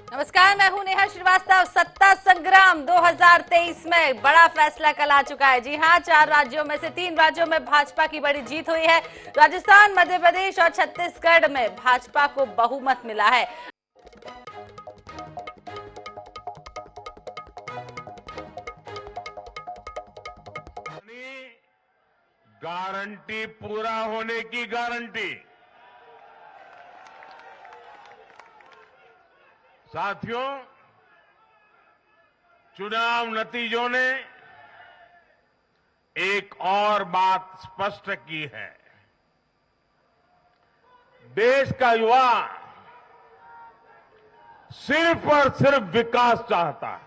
नमस्कार, मैं हूं नेहा श्रीवास्तव। सत्ता संग्राम 2023 में बड़ा फैसला कल आ चुका है। जी हां, 4 राज्यों में से 3 राज्यों में भाजपा की बड़ी जीत हुई है। राजस्थान, मध्य प्रदेश और छत्तीसगढ़ में भाजपा को बहुमत मिला है। गारंटी पूरा होने की गारंटी। साथियों, चुनाव नतीजों ने एक और बात स्पष्ट की है। देश का युवा सिर्फ और सिर्फ विकास चाहता है।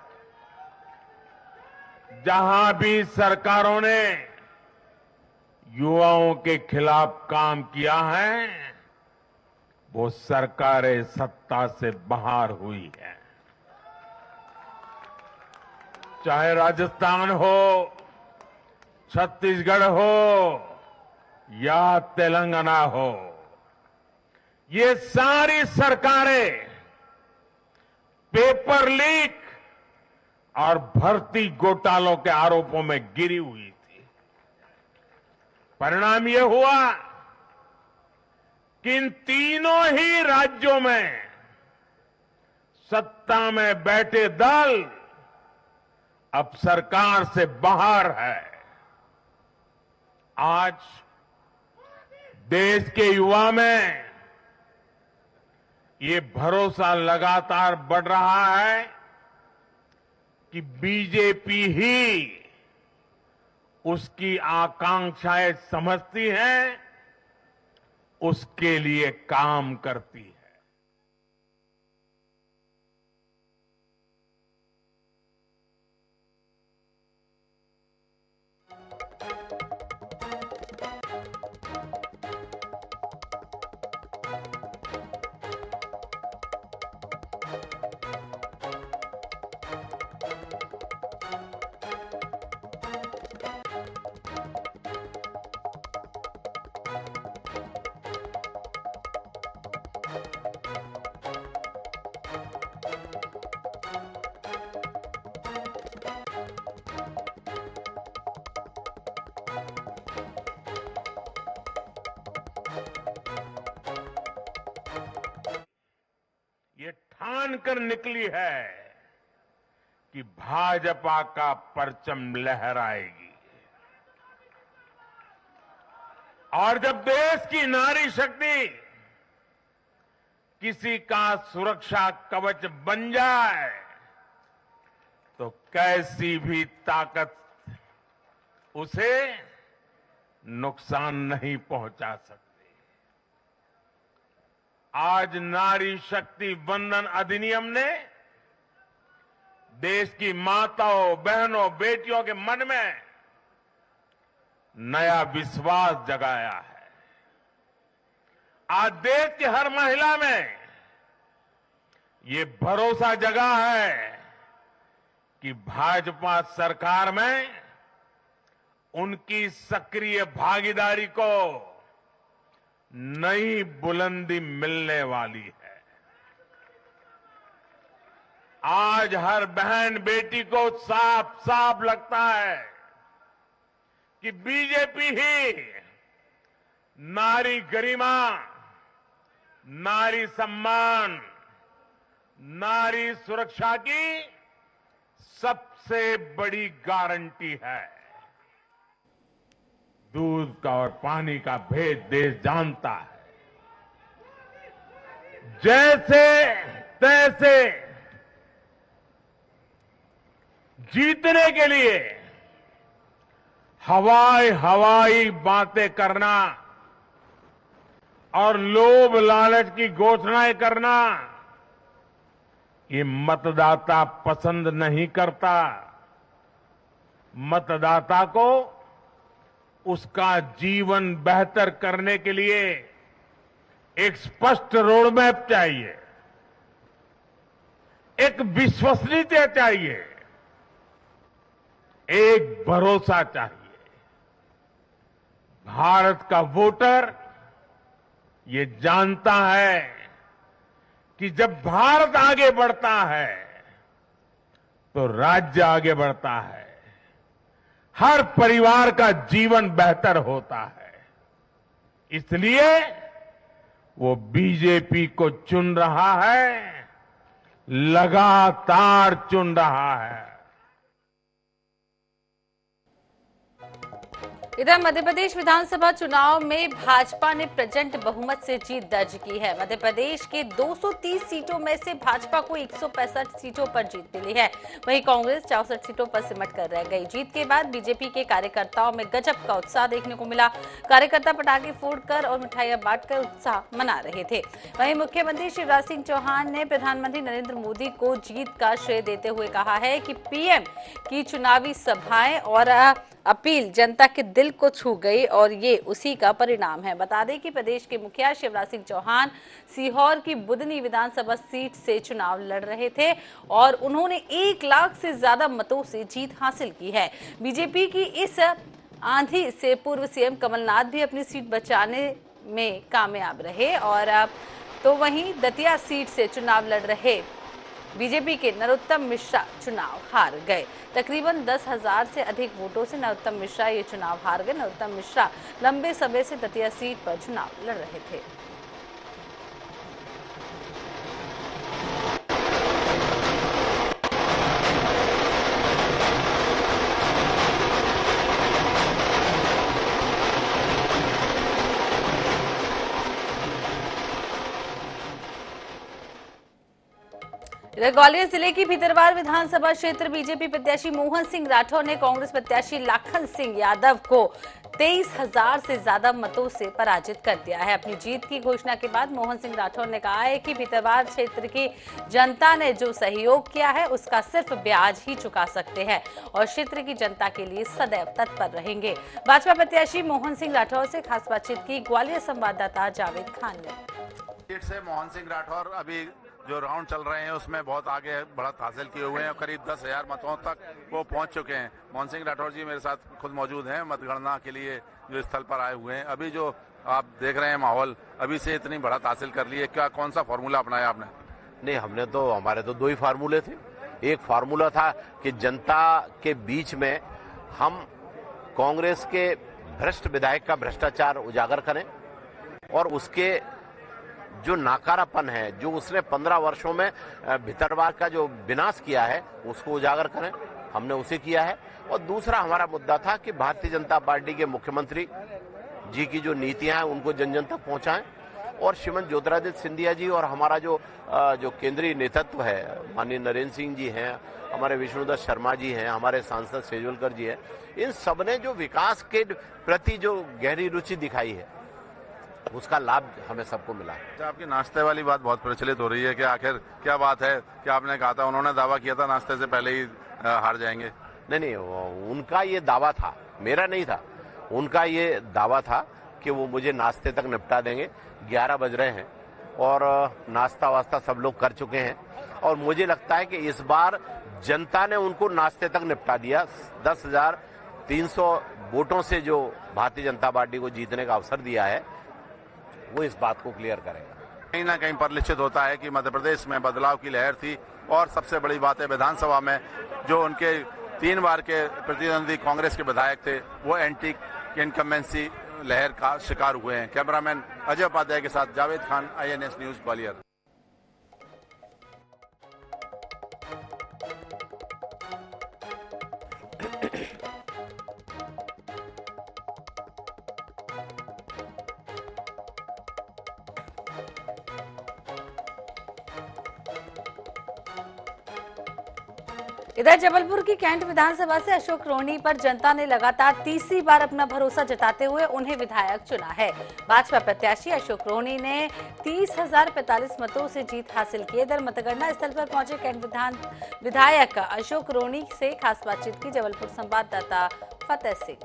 जहां भी सरकारों ने युवाओं के खिलाफ काम किया है, वो सरकारें सत्ता से बाहर हुई है। चाहे राजस्थान हो, छत्तीसगढ़ हो या तेलंगाना हो, ये सारी सरकारें पेपर लीक और भर्ती घोटालों के आरोपों में गिरी हुई थी। परिणाम ये हुआ कि इन तीनों ही राज्यों में सत्ता में बैठे दल अब सरकार से बाहर है। आज देश के युवा में ये भरोसा लगातार बढ़ रहा है कि बीजेपी ही उसकी आकांक्षाएं समझती है, उसके लिए काम करती है। ये ठान कर निकली है कि भाजपा का परचम लहराएगी। और जब देश की नारी शक्ति किसी का सुरक्षा कवच बन जाए, तो कैसी भी ताकत उसे नुकसान नहीं पहुंचा सकती। आज नारी शक्ति वंदन अधिनियम ने देश की माताओं, बहनों, बेटियों के मन में नया विश्वास जगाया है। आज देश की हर महिला में ये भरोसा जगा है कि भाजपा सरकार में उनकी सक्रिय भागीदारी को नई बुलंदी मिलने वाली है। आज हर बहन बेटी को साफ साफ लगता है कि बीजेपी ही नारी गरिमा, नारी सम्मान, नारी सुरक्षा की सबसे बड़ी गारंटी है। दूध का और पानी का भेद देश जानता है। जैसे तैसे जीतने के लिए हवाई बातें करना और लोभ लालच की घोषणाएं करना, ये मतदाता पसंद नहीं करता। मतदाता को उसका जीवन बेहतर करने के लिए एक स्पष्ट रोडमैप चाहिए, एक विश्वसनीयता चाहिए, एक भरोसा चाहिए। भारत का वोटर ये जानता है कि जब भारत आगे बढ़ता है तो राज्य आगे बढ़ता है, हर परिवार का जीवन बेहतर होता है। इसलिए वो बीजेपी को चुन रहा है, लगातार चुन रहा है। इधर मध्य प्रदेश विधानसभा चुनाव में भाजपा ने प्रचंड बहुमत से जीत दर्ज की है। मध्य प्रदेश के 230 सीटों में से भाजपा को 165 सीटों पर जीत मिली है। वहीं कांग्रेस 64 सीटों पर सिमट कर रह गई। जीत के बाद बीजेपी के कार्यकर्ताओं में गजब का उत्साह देखने को मिला। कार्यकर्ता पटाखे फोड़कर और मिठाइयां बांटकर उत्साह मना रहे थे। वहीं मुख्यमंत्री शिवराज सिंह चौहान ने प्रधानमंत्री नरेंद्र मोदी को जीत का श्रेय देते हुए कहा है कि पीएम की चुनावी सभाएं और अपील जनता के दिल को छू गई और ये उसी का परिणाम है। बता दें कि प्रदेश के मुखिया शिवराज सिंह चौहान सीहोर की बुदनी विधानसभा सीट से चुनाव लड़ रहे थे और उन्होंने 1 लाख से ज्यादा मतों से जीत हासिल की है। बीजेपी की इस आंधी से पूर्व सीएम कमलनाथ भी अपनी सीट बचाने में कामयाब रहे और तो वहीं दतिया सीट से चुनाव लड़ रहे बीजेपी के नरोत्तम मिश्रा चुनाव हार गए। तकरीबन 10,000 से अधिक वोटों से नरोत्तम मिश्रा ये चुनाव हार गए। नरोत्तम मिश्रा लंबे समय से दतिया सीट पर चुनाव लड़ रहे थे। इधर ग्वालियर जिले की भीतरवार विधानसभा क्षेत्र बीजेपी प्रत्याशी मोहन सिंह राठौर ने कांग्रेस प्रत्याशी लाखन सिंह यादव को 23,000 से ज्यादा मतों से पराजित कर दिया है। अपनी जीत की घोषणा के बाद मोहन सिंह राठौर ने कहा है कि भीतरवार क्षेत्र की जनता ने जो सहयोग किया है उसका सिर्फ ब्याज ही चुका सकते हैं और क्षेत्र की जनता के लिए सदैव तत्पर रहेंगे। भाजपा प्रत्याशी मोहन सिंह राठौर से खास बातचीत की ग्वालियर संवाददाता जावेद खान ने। से मोहन सिंह राठौर अभी जो राउंड चल रहे हैं उसमें बहुत आगे बढ़त हासिल किए हुए हैं और करीब 10,000 मतों तक वो पहुंच चुके हैं। मोहन सिंह राठौर जी मेरे साथ खुद मौजूद हैं मतगणना के लिए जो स्थल पर आए हुए हैं। अभी जो आप देख रहे हैं माहौल, अभी से इतनी बढ़त हासिल कर ली है, क्या कौन सा फॉर्मूला अपनाया आपने? नहीं, हमारे तो 2 ही फार्मूले थे। एक फार्मूला था कि जनता के बीच में हम कांग्रेस के भ्रष्ट विधायक का भ्रष्टाचार उजागर करें और उसके जो नाकारापन है, जो उसने 15 वर्षों में भीतरवार का जो विनाश किया है उसको उजागर करें। हमने उसे किया है। और दूसरा हमारा मुद्दा था कि भारतीय जनता पार्टी के मुख्यमंत्री जी की जो नीतियां हैं उनको जन जन तक पहुंचाएं और श्रीमती ज्योतिरादित्य सिंधिया जी और हमारा जो केंद्रीय नेतृत्व है, माननीय नरेंद्र सिंह जी हैं, हमारे विष्णुदत्त शर्मा जी हैं, हमारे सांसद सेजवलकर जी हैं, इन सबने जो विकास के प्रति जो गहरी रुचि दिखाई है उसका लाभ हमें सबको मिला है। आपकी नाश्ते वाली बात बहुत प्रचलित हो रही है कि आखिर क्या बात है? क्या आपने कहा था, उन्होंने दावा किया था नाश्ते से पहले ही हार जाएंगे? नहीं, उनका ये दावा था, मेरा नहीं था। उनका ये दावा था कि वो मुझे नाश्ते तक निपटा देंगे। 11 बज रहे हैं और नाश्ता वास्ता सब लोग कर चुके हैं और मुझे लगता है कि इस बार जनता ने उनको नाश्ते तक निपटा दिया। 10,300 वोटों से जो भारतीय जनता पार्टी को जीतने का अवसर दिया है वो इस बात को क्लियर करेगा। कहीं ना कहीं परिलक्षित होता है कि मध्य प्रदेश में बदलाव की लहर थी और सबसे बड़ी बात है विधानसभा में जो उनके 3 बार के प्रतिद्वंदी कांग्रेस के विधायक थे वो एंटी इनकम्बेंसी लहर का शिकार हुए हैं। कैमरामैन अजय उपाध्याय के साथ जावेद खान, INS न्यूज ग्वालियर। इधर जबलपुर की कैंट विधानसभा से अशोक रोहनी पर जनता ने लगातार तीसरी बार अपना भरोसा जताते हुए उन्हें विधायक चुना है। भाजपा प्रत्याशी अशोक रोहनी ने 30,045 मतों से जीत हासिल की। इधर मतगणना स्थल पर पहुंचे कैंट विधायक अशोक रोहनी से खास बातचीत की जबलपुर संवाददाता फतेह सिंह।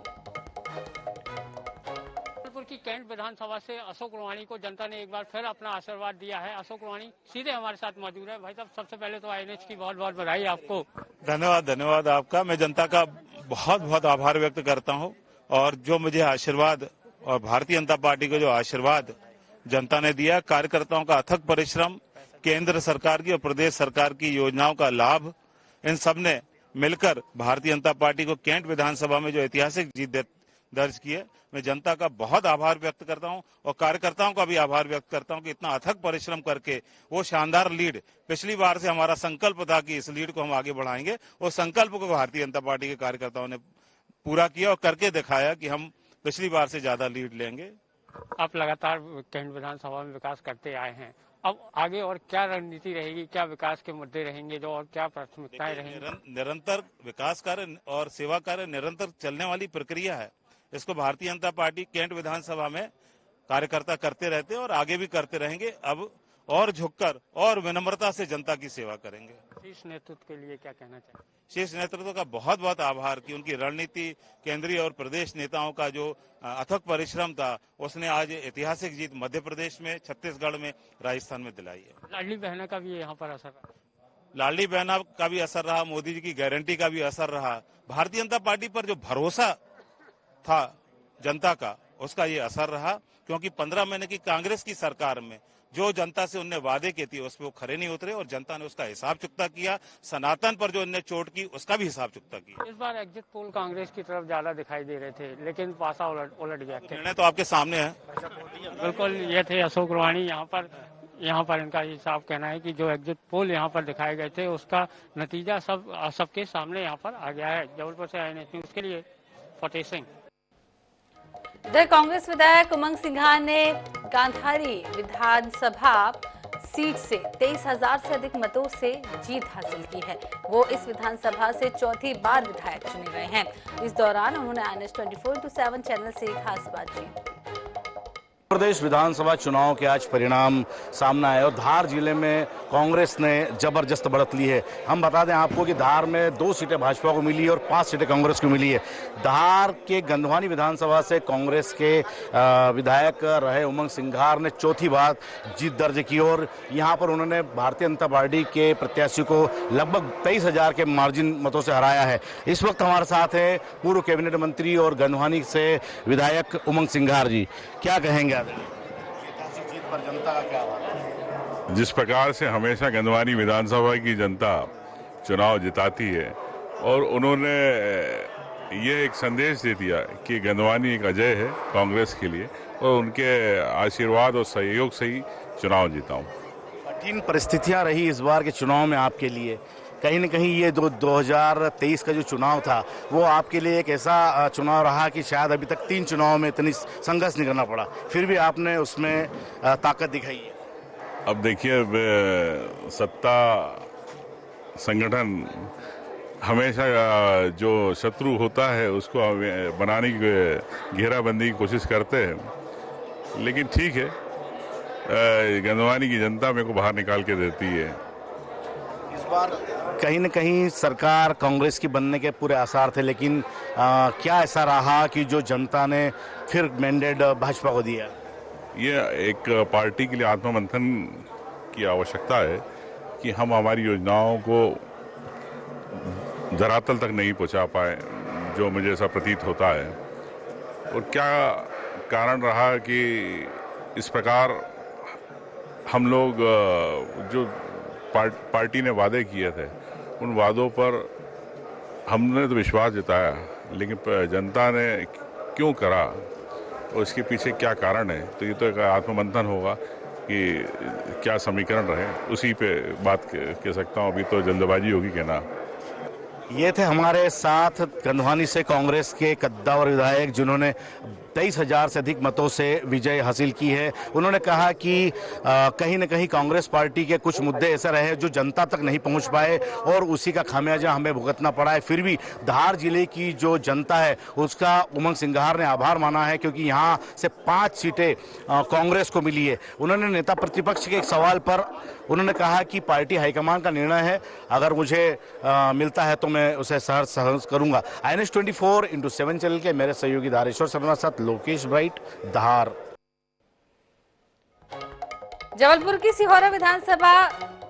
की कैंट विधानसभा से अशोक रोहानी को जनता ने एक बार फिर अपना आशीर्वाद दिया है। अशोक रोहानी सीधे हमारे साथ मौजूद है। भाई साहब, सबसे पहले तो INS की बहुत बहुत बधाई आपको। धन्यवाद आपका। मैं जनता का बहुत बहुत आभार व्यक्त करता हूं और जो मुझे आशीर्वाद और भारतीय जनता पार्टी को जो आशीर्वाद जनता ने दिया, कार्यकर्ताओं का अथक परिश्रम केंद्र सरकार की और प्रदेश सरकार की योजनाओं का लाभ इन सब ने मिलकर भारतीय जनता पार्टी को कैंट विधानसभा में जो ऐतिहासिक जीत दर्ज की है। मैं जनता का बहुत आभार व्यक्त करता हूं और कार्यकर्ताओं का भी आभार व्यक्त करता हूं कि इतना अथक परिश्रम करके वो शानदार लीड, पिछली बार से हमारा संकल्प था कि इस लीड को हम आगे बढ़ाएंगे, और संकल्प को भारतीय जनता पार्टी के कार्यकर्ताओं ने पूरा किया और करके दिखाया कि हम पिछली बार से ज्यादा लीड लेंगे। आप लगातार कैंट विधानसभा में विकास करते आए हैं, अब आगे और क्या रणनीति रहेगी, क्या विकास के मुद्दे रहेंगे जो, और क्या प्राथमिकताएं रहेंगी? निरंतर विकास कार्य और सेवा कार्य निरंतर चलने वाली प्रक्रिया है। इसको भारतीय जनता पार्टी कैंट विधानसभा में कार्यकर्ता करते रहते हैं और आगे भी करते रहेंगे। अब और झुककर और विनम्रता से जनता की सेवा करेंगे। शीर्ष नेतृत्व के लिए क्या कहना चाहिए? शीर्ष नेतृत्व का बहुत बहुत आभार कि उनकी रणनीति, केंद्रीय और प्रदेश नेताओं का जो अथक परिश्रम था, उसने आज ऐतिहासिक जीत मध्य प्रदेश में, छत्तीसगढ़ में, राजस्थान में दिलाई है। लाडली बहना का भी यहाँ पर असर रहा? लाडली बहना का भी असर रहा, मोदी जी की गारंटी का भी असर रहा, भारतीय जनता पार्टी पर जो भरोसा था जनता का, उसका ये असर रहा। क्योंकि 15 महीने की कांग्रेस की सरकार में जो जनता से उनने वादे किए थे उस पर वो खरे नहीं उतरे और जनता ने उसका हिसाब चुकता किया। सनातन पर जो उनने चोट की उसका भी हिसाब चुकता किया। इस बार एग्जिट पोल कांग्रेस की तरफ ज्यादा दिखाई दे रहे थे, लेकिन पासा उलट गया। निर्णय तो आपके सामने है। बिल्कुल, ये थे अशोक रोहाणी। यहाँ पर इनका ये साफ कहना है कि जो एग्जिट पोल यहाँ पर दिखाए गए थे उसका नतीजा सबके सामने यहाँ पर आ गया है। जबलपुर से INH न्यूज के लिए फतेह सिंह। इधर कांग्रेस विधायक उमंग सिंघार ने गांधारी विधानसभा सीट से 23,000 से अधिक मतों से जीत हासिल की है। वो इस विधानसभा से चौथी बार विधायक चुने गए हैं। इस दौरान उन्होंने INH 24/7 चैनल से खास बातचीत। प्रदेश विधानसभा चुनाव के आज परिणाम सामने आए और धार जिले में कांग्रेस ने जबरदस्त बढ़त ली है। हम बता दें आपको कि धार में 2 सीटें भाजपा को मिली और 5 सीटें कांग्रेस को मिली है। धार के गंधवानी विधानसभा से कांग्रेस के विधायक रहे उमंग सिंघार ने चौथी बार जीत दर्ज की और यहाँ पर उन्होंने भारतीय जनता पार्टी के प्रत्याशी को लगभग 23,000 के मार्जिन मतों से हराया है। इस वक्त हमारे साथ है पूर्व कैबिनेट मंत्री और गंधवानी से विधायक उमंग सिंघार जी, क्या कहेंगे? जीत पर जनता का क्या आभार? जिस प्रकार से हमेशा गंधवानी विधानसभा की जनता चुनाव जिताती है और उन्होंने ये एक संदेश दे दिया कि गंधवानी एक अजय है कांग्रेस के लिए और उनके आशीर्वाद और सहयोग से ही चुनाव जीता हूँ। कठिन परिस्थितियां रही इस बार के चुनाव में आपके लिए, कहीं न कहीं ये 2023 का जो चुनाव था वो आपके लिए एक ऐसा चुनाव रहा कि शायद अभी तक 3 चुनाव में इतनी संघर्ष नहीं करना पड़ा, फिर भी आपने उसमें ताकत दिखाई है। अब देखिए, सत्ता संगठन हमेशा जो शत्रु होता है उसको बनाने की घेराबंदी की कोशिश करते हैं, लेकिन ठीक है, गंधवानी की जनता मेरे को बाहर निकाल के देती है। इस बार कहीं न कहीं सरकार कांग्रेस की बनने के पूरे आसार थे, लेकिन क्या ऐसा रहा कि जो जनता ने फिर मैंडेट भाजपा को दिया? ये एक पार्टी के लिए आत्ममंथन की आवश्यकता है कि हम हमारी योजनाओं को धरातल तक नहीं पहुंचा पाए, जो मुझे ऐसा प्रतीत होता है। और क्या कारण रहा कि इस प्रकार हम लोग जो पार्टी ने वादे किए थे उन वादों पर हमने तो विश्वास जताया, लेकिन जनता ने क्यों करा और इसके पीछे क्या कारण है, तो ये तो एक आत्ममंथन होगा कि क्या समीकरण रहे, उसी पे बात कह सकता हूँ। अभी तो जल्दबाजी होगी कहना। ये थे हमारे साथ गंधवानी से कांग्रेस के कद्दावर विधायक जिन्होंने 23,000 से अधिक मतों से विजय हासिल की है। उन्होंने कहा कि कहीं न कहीं कांग्रेस पार्टी के कुछ मुद्दे ऐसे रहे जो जनता तक नहीं पहुंच पाए और उसी का खामियाजा हमें भुगतना पड़ा है। फिर भी धार जिले की जो जनता है उसका उमंग सिंघार ने आभार माना है, क्योंकि यहाँ से 5 सीटें कांग्रेस को मिली है। उन्होंने नेता प्रतिपक्ष के एक सवाल पर उन्होंने कहा कि पार्टी हाईकमान का निर्णय है, अगर मुझे मिलता है तो मैं उसे सहर्ष करूंगा। INH 24/7 चैनल के मेरे सहयोगी धारेश्वर शर्मा साथ लोकेश ब्राइट, धार। जबलपुर की सिहोरा विधानसभा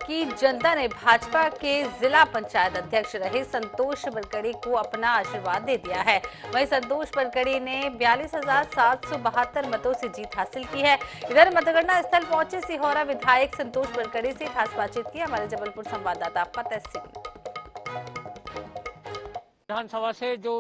की जनता ने भाजपा के जिला पंचायत अध्यक्ष रहे संतोष बरकड़ी को अपना आशीर्वाद दे दिया है। वहीं संतोष बरकड़ी ने 42,772 मतों से जीत हासिल की है। इधर मतगणना स्थल पहुंचे सिहोरा विधायक संतोष बरकड़ी से खास बातचीत की हमारे जबलपुर संवाददाता फतेह सिंह। विधानसभा से जो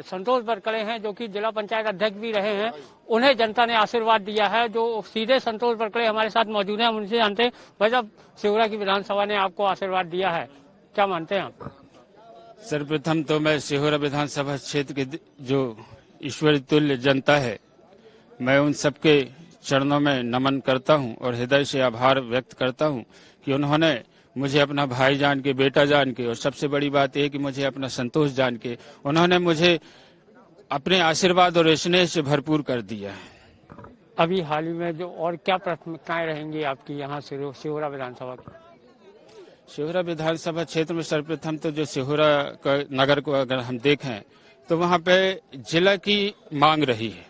संतोष बरकड़े हैं, जो कि जिला पंचायत अध्यक्ष भी रहे हैं, उन्हें जनता ने आशीर्वाद दिया है। जो सीधे संतोष बरकड़े हमारे साथ मौजूद हैं, हम उनसे जानते हैं भाई साहब, सिहोरा की विधानसभा ने आपको आशीर्वाद दिया है, क्या मानते हैं आप? सर्वप्रथम तो मैं सिहोरा विधानसभा क्षेत्र के जो ईश्वर तुल्य जनता है, मैं उन सबके चरणों में नमन करता हूं और हृदय से आभार व्यक्त करता हूं कि उन्होंने मुझे अपना भाई जान के, बेटा जान के, और सबसे बड़ी बात यह कि मुझे अपना संतोष जान के उन्होंने मुझे अपने आशीर्वाद और स्नेह से भरपूर कर दिया है। अभी हाल ही में जो और क्या प्राथमिकताएं रहेंगी आपकी यहाँ सिहोरा विधानसभा की? सिहोरा विधानसभा क्षेत्र में सर्वप्रथम तो जो सिहोरा नगर को अगर हम देखें तो वहाँ पे जिला की मांग रही है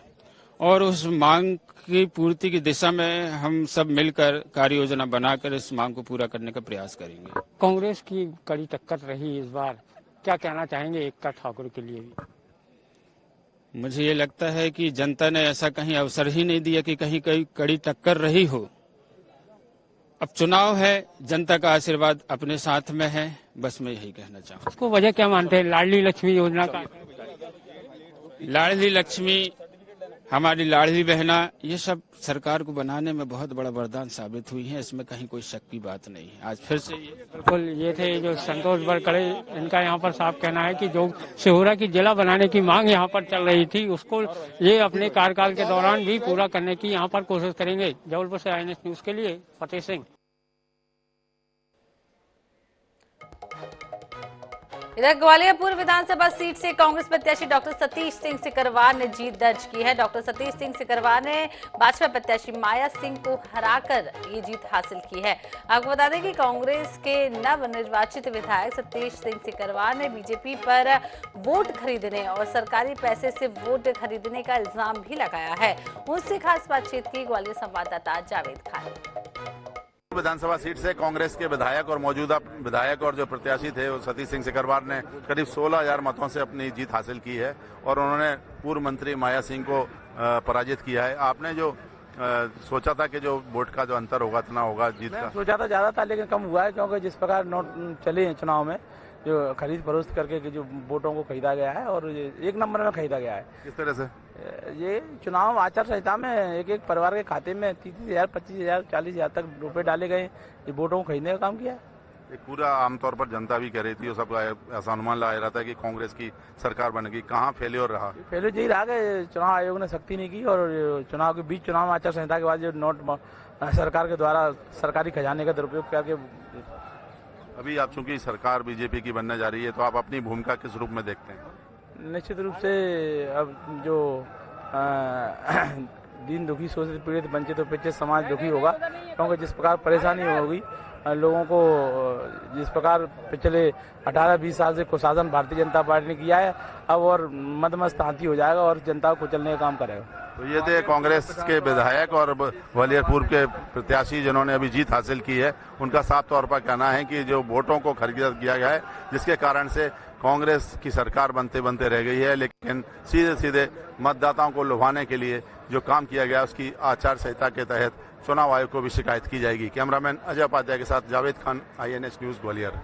और उस मांग की पूर्ति की दिशा में हम सब मिलकर कार्य योजना बनाकर इस मांग को पूरा करने का प्रयास करेंगे। कांग्रेस की कड़ी टक्कर रही इस बार, क्या कहना चाहेंगे एकता ठाकुर के लिए भी? मुझे ये लगता है कि जनता ने ऐसा कहीं अवसर ही नहीं दिया कि कहीं कहीं कड़ी टक्कर रही हो। अब चुनाव है, जनता का आशीर्वाद अपने साथ में है, बस मैं यही कहना चाहूँ। उसको वजह क्या मानते हैं लाडली लक्ष्मी योजना का? लाडली लक्ष्मी, हमारी लाडली बहना, ये सब सरकार को बनाने में बहुत बड़ा वरदान साबित हुई है, इसमें कहीं कोई शक की बात नहीं है। आज फिर से बिल्कुल ये थे जो संतोष बरकड़े, इनका यहाँ पर साफ कहना है कि जो सिहोरा की जिला बनाने की मांग यहाँ पर चल रही थी, उसको ये अपने कार्यकाल के दौरान भी पूरा करने की यहाँ पर कोशिश करेंगे। जबलपुर से INS न्यूज के लिए फतेह सिंह। इधर ग्वालियर पूर्व विधानसभा सीट से कांग्रेस प्रत्याशी डॉक्टर सतीश सिंह सिकरवार ने जीत दर्ज की है। डॉक्टर सतीश सिंह सिकरवार ने भाजपा प्रत्याशी माया सिंह को हराकर ये जीत हासिल की है। आपको बता दें कि कांग्रेस के नवनिर्वाचित विधायक सतीश सिंह सिकरवार ने बीजेपी पर वोट खरीदने और सरकारी पैसे से वोट खरीदने का इल्जाम भी लगाया है। उनसे खास बातचीत की ग्वालियर संवाददाता जावेद खान। विधानसभा सीट से कांग्रेस के विधायक और मौजूदा विधायक और जो प्रत्याशी थे वो सतीश सिंह सिकरवार ने करीब 16,000 मतों से अपनी जीत हासिल की है और उन्होंने पूर्व मंत्री माया सिंह को पराजित किया है। आपने जो सोचा था कि जो वोट का जो अंतर होगा इतना होगा जीत का? सोचा था ज्यादा था, लेकिन कम हुआ है, क्योंकि जिस प्रकार नोट चले हैं चुनाव में, जो खरीद फरोख्त करके जो वोटों को खरीदा गया है और एक नंबर में खरीदा गया है। किस तरह से? ये चुनाव आचार संहिता में एक एक परिवार के खाते में 30,000, 25,000, 40,000 तक रुपए डाले गए, ये वोटों को खरीदने का काम किया है। एक पूरा आमतौर पर जनता भी कह रही थी, सब ऐसा अनुमान लगाया रहा था कि कांग्रेस की सरकार बनेगी। कहाँ फेल्योर रहा? फेल्योर यही रहा कि चुनाव आयोग ने सख्ती नहीं की और चुनाव के बीच, चुनाव आचार संहिता के बाद जो नोट सरकार के द्वारा सरकारी खजाने का दुरुपयोग करके। अभी आप चूंकि सरकार बीजेपी की बनने जा रही है, तो आप अपनी भूमिका किस रूप में देखते हैं? निश्चित रूप से अब जो दीन दुखी, शोषित, पीड़ित, वंचित और पिछड़े समाज दुखी होगा, क्योंकि जिस प्रकार परेशानी होगी लोगों को, जिस प्रकार पिछले 18-20 साल से कुशासन भारतीय जनता पार्टी ने किया है, अब और मदमस्त हाथी हो जाएगा और जनता को कुचलने का काम करेगा। तो ये थे कांग्रेस के विधायक और ग्वालियर पूर्व के प्रत्याशी जिन्होंने अभी जीत हासिल की है। उनका साफ तौर पर कहना है कि जो वोटों को खरीदा किया गया है, जिसके कारण से कांग्रेस की सरकार बनते बनते रह गई है, लेकिन सीधे सीधे मतदाताओं को लुभाने के लिए जो काम किया गया उसकी आचार संहिता के तहत चुनाव आयोग को भी शिकायत की जाएगी। कैमरामैन अजय उपाध्याय के साथ जावेद खान, INS न्यूज ग्वालियर।